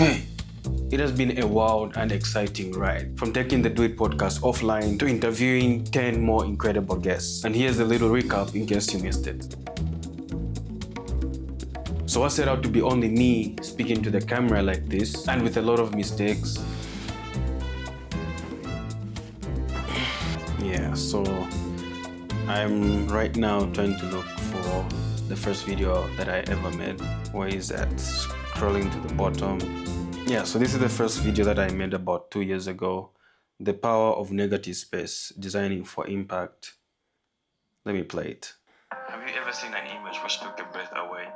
Hey, it has been a wild and exciting ride. From taking the Duwit Podcast offline to interviewing 10 more incredible guests. And here's a little recap in case you missed it. So I set out to be only me speaking to the camera like this, and with a lot of mistakes. Yeah, so I'm right now trying to look for the first video that I ever made. Where is that? Scrolling to the bottom. Yeah, so this is the first video that I made about 2 years ago. The power of negative space, designing for impact. Let me play it. Have you ever seen an image which took your breath away,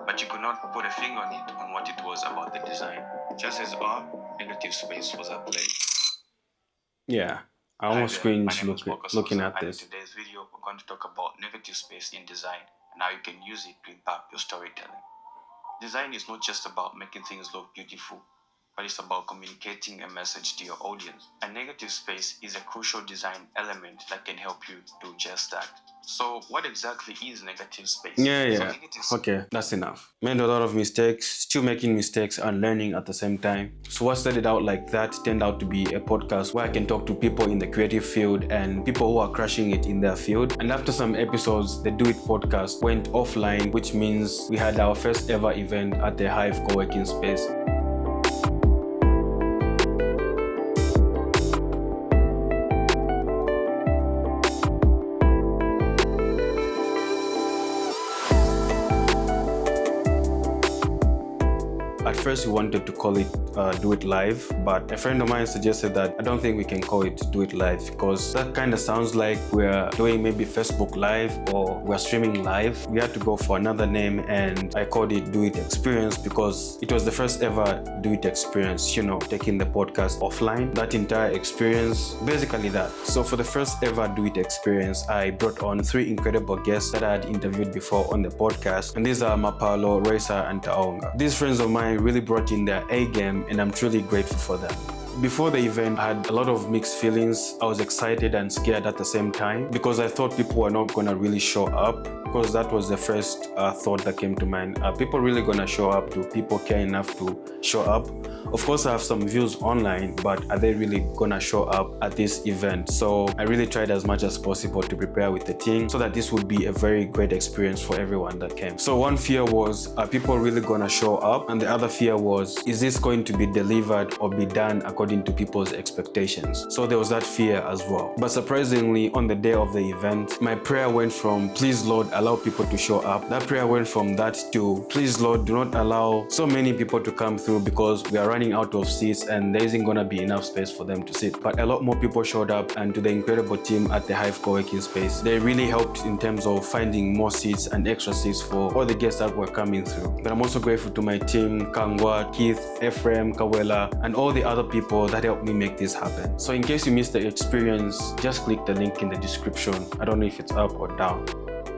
but you could not put a finger on it on what it was about the design? Just as our negative space was at play. Yeah, I almost cringed looking at and this. in today's video, we're going to talk about negative space in design and how you can use it to impact your storytelling. Design is not just about making things look beautiful, but it's about communicating a message to your audience. And negative space is a crucial design element that can help you do just that. So what exactly is negative space? Yeah. Okay, that's enough. Made a lot of mistakes, still making mistakes and learning at the same time. So what started out like that turned out to be a podcast where I can talk to people in the creative field and people who are crushing it in their field. And after some episodes, the Duwit Podcast went offline, which means we had our first ever event at the Hive Coworking Space. At first we wanted to call it Duwit Live, but a friend of mine suggested that I don't think we can call it Duwit Live because that kind of sounds like we're doing maybe Facebook Live or we're streaming live. We had to go for another name and I called it Duwit Experience because it was the first ever Duwit Experience, taking the podcast offline. That entire experience, basically that. So for the first ever Duwit Experience, I brought on 3 incredible guests that I had interviewed before on the podcast, and these are Mapalo, Roisa, and Taonga. These friends of mine really brought in their A game and I'm truly grateful for them. Before the event, I had a lot of mixed feelings. I was excited and scared at the same time because I thought people were not going to really show up, because that was the first thought that came to mind. Are people really going to show up? Do people care enough to show up? Of course, I have some views online, but are they really going to show up at this event? So I really tried as much as possible to prepare with the team so that this would be a very great experience for everyone that came. So one fear was, are people really going to show up? And the other fear was, is this going to be delivered or be done according to people's expectations? So there was that fear as well. But surprisingly, on the day of the event, my prayer went from, please Lord, allow people to show up. That prayer went from that to, please Lord, do not allow so many people to come through because we are running out of seats and there isn't going to be enough space for them to sit. But a lot more people showed up, and to the incredible team at the Hive Coworking Space, they really helped in terms of finding more seats and extra seats for all the guests that were coming through. But I'm also grateful to my team, Kangwa, Keith, Ephraim, Kawela, and all the other people that helped me make this happen. So in case you missed the experience, just click the link in the description. I don't know if it's up or down,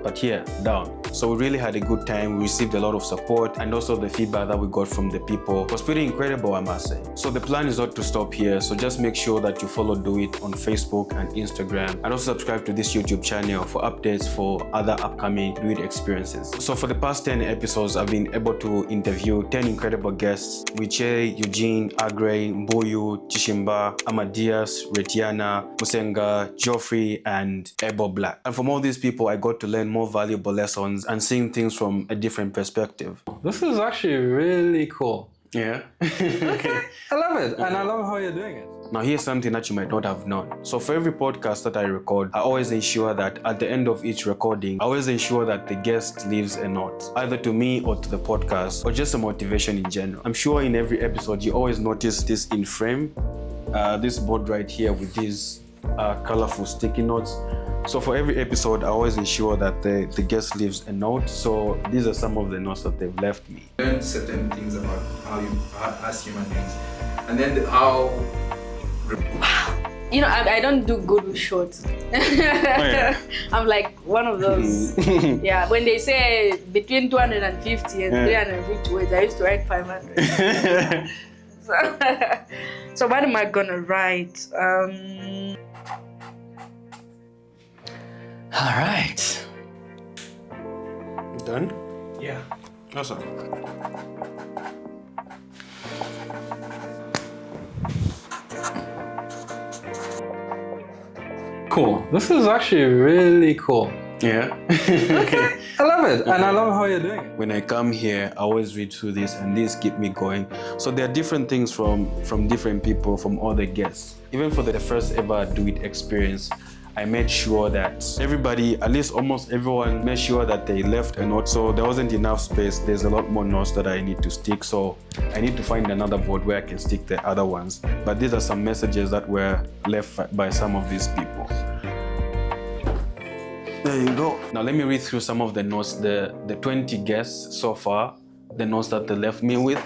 but here, down. So we really had a good time. We received a lot of support, and also the feedback that we got from the people was pretty incredible, I must say. So the plan is not to stop here. So just make sure that you follow Duwit on Facebook and Instagram, and also subscribe to this YouTube channel for updates for other upcoming Duwit experiences. So for the past 10 episodes, I've been able to interview 10 incredible guests: Mwiche, Eugene Aggrey, Mbuyu, Chishimba, Amadeus, Ratiana, Musenga, Geoffrey, and Abel Black. And from all these people, I got to learn more valuable lessons and seeing things from a different perspective. This is actually really cool. Yeah. Okay. I love it, and I love how you're doing it. Now here's something that you might not have known. So for every podcast that I record, I always ensure that at the end of each recording, I always ensure that the guest leaves a note, either to me or to the podcast, or just a motivation in general. I'm sure in every episode you always notice this in frame, this board right here with these colorful sticky notes. So for every episode, I always ensure that the guest leaves a note. So these are some of the notes that they've left me. Learn certain things about how you, as human beings, and then how. I don't do good with shorts. Oh, yeah. I'm like one of those. Yeah, when they say between 250 and 350 words, I used to write 500. So what am I gonna write? All right. Done? Yeah. Awesome. cool. This is actually really cool. Yeah. Okay, I love it, and I love how you're doing it. When I come here, I always read through this, and this keep me going. So there are different things from different people, from other guests. Even for the first ever Duwit Experience, I made sure that everybody, at least almost everyone, made sure that they left a note. So there wasn't enough space. There's a lot more notes that I need to stick. So I need to find another board where I can stick the other ones. But these are some messages that were left by some of these people. There you go. Now let me read through some of the notes, the 20 guests so far, the notes that they left me with.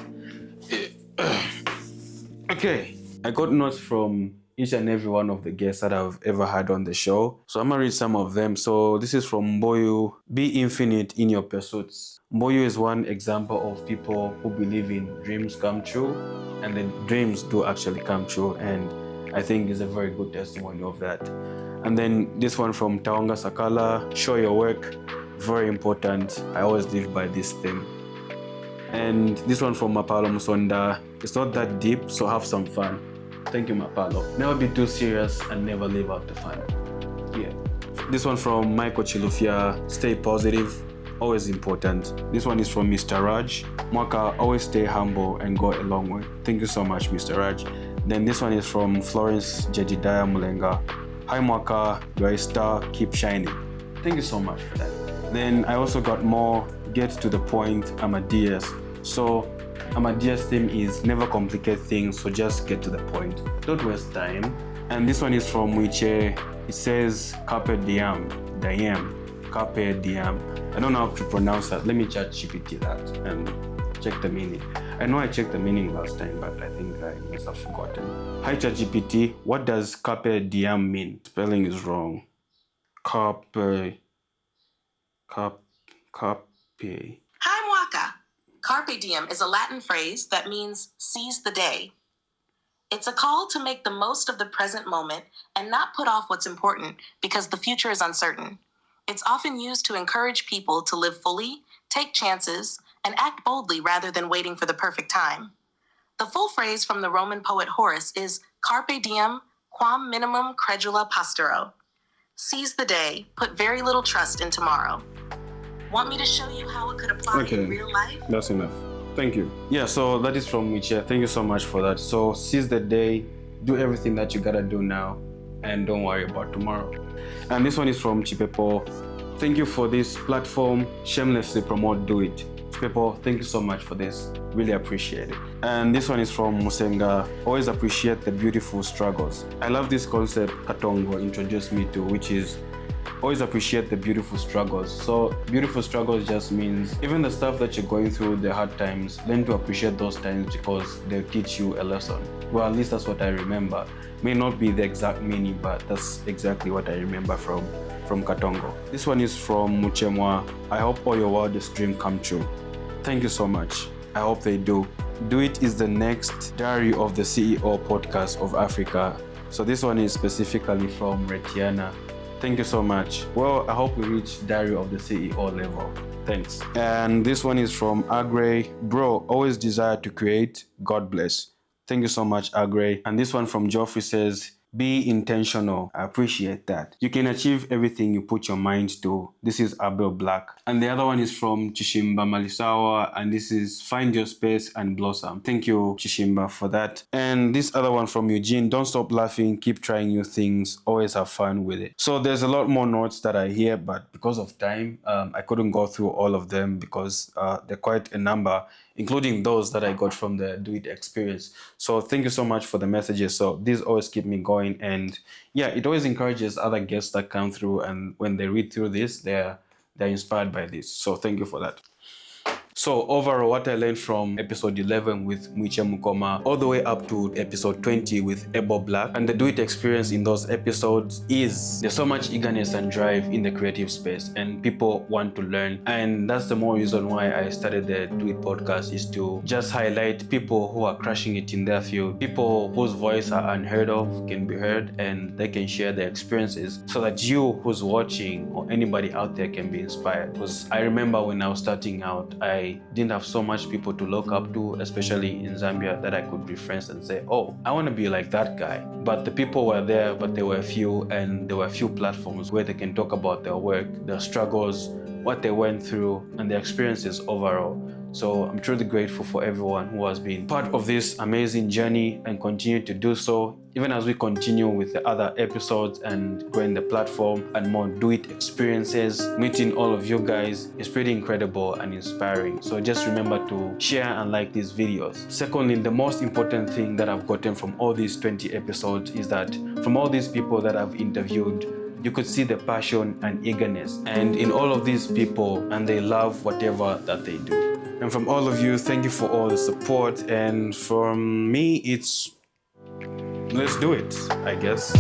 Okay, I got notes from each and every one of the guests that I've ever had on the show. So I'm gonna read some of them. So this is from Mbuyu. Be infinite in your pursuits. Mbuyu is one example of people who believe in dreams come true, and the dreams do actually come true. And I think is a very good testimony of that. And then this one from Taonga Sakala, show your work, very important. I always live by this thing. And this one from Mapalo Musonda, it's not that deep, so have some fun. Thank you, Mapalo. Never be too serious and never leave out the fun. Yeah. This one from Michael Chilufia, stay positive, always important. This one is from Mr. Raj. Mwaka, always stay humble and go a long way. Thank you so much, Mr. Raj. Then this one is from Florence Jedediah Mulenga. Hi Mwaka, you're a star, keep shining. Thank you so much for that. Then I also got more, get to the point, Amadeus. So Amadeus' theme is never complicate things, so just get to the point. Don't waste time. And this one is from Mwiche. It says carpe diem, carpe diem. I don't know how to pronounce that. Let me chat GPT that and check the meaning. I know I checked the meaning last time, but I think I must have forgotten. Hi ChatGPT, what does carpe diem mean? Spelling is wrong. Carpe. Hi Mwaka. Carpe diem is a Latin phrase that means seize the day. It's a call to make the most of the present moment and not put off what's important because the future is uncertain. It's often used to encourage people to live fully, take chances, and act boldly rather than waiting for the perfect time. The full phrase from the Roman poet Horace is carpe diem quam minimum credula postero. Seize the day, put very little trust in tomorrow. Want me to show you how it could apply in real life? That's enough. Thank you. Yeah, so that is from Mwiche. Thank you so much for that. So seize the day, do everything that you gotta do now, and don't worry about tomorrow. And this one is from Chipepo. Thank you for this platform. Shamelessly promote Duwit. People, thank you so much for this. Really appreciate it. And this one is from Musenga. Always appreciate the beautiful struggles. I love this concept Katongo introduced me to, which is always appreciate the beautiful struggles. So beautiful struggles just means even the stuff that you're going through, the hard times, learn to appreciate those times because they'll teach you a lesson. Well, at least that's what I remember. May not be the exact meaning, but that's exactly what I remember from Katongo. This one is from Muchemwa. I hope all your wildest dreams come true. Thank you so much. I hope they do. Duwit is the next Diary of the CEO podcast of Africa. So this one is specifically from Ratiana. Thank you so much. Well, I hope we reach Diary of the CEO level. Thanks. And this one is from Aggrey. Bro, always desire to create. God bless. Thank you so much, Aggrey. And this one from Geoffrey says, be intentional. I appreciate that. You can achieve everything you put your mind to. This is Abel Black. And the other one is from Chishimba Malisawa, and this is find your space and blossom. Thank you, Chishimba, for that. And this other one from Eugene, don't stop laughing, keep trying new things, always have fun with it. So there's a lot more notes that I hear, but because of time, I couldn't go through all of them because they're quite a number, including those that I got from the Duwit Experience. So thank you so much for the messages. So these always keep me going, and yeah, it always encourages other guests that come through, and when they read through this, they're inspired by this. So thank you for that. So overall, what I learned from episode 11 with Mwiche Mukoma all the way up to episode 20 with Abel Black and the Duwit Experience in those episodes is there's so much eagerness and drive in the creative space, and people want to learn. And that's the more reason why I started the Duwit Podcast, is to just highlight people who are crushing it in their field, people whose voice are unheard of can be heard, and they can share their experiences so that you who's watching or anybody out there can be inspired. Because I remember when I was starting out, I I didn't have so much people to look up to, especially in Zambia, that I could be friends and say, oh, I want to be like that guy. But the people were there, but there were few, and there were few platforms where they can talk about their work, their struggles, what they went through, and their experiences overall. So I'm truly grateful for everyone who has been part of this amazing journey and continue to do so, even as we continue with the other episodes and growing the platform and more Duwit experiences. Meeting all of you guys is pretty incredible and inspiring. So just remember to share and like these videos. Secondly, the most important thing that I've gotten from all these 20 episodes is that from all these people that I've interviewed, you could see the passion and eagerness and in all of these people, and they love whatever that they do. And from all of you, thank you for all the support. And from me, it's let's do it, I guess.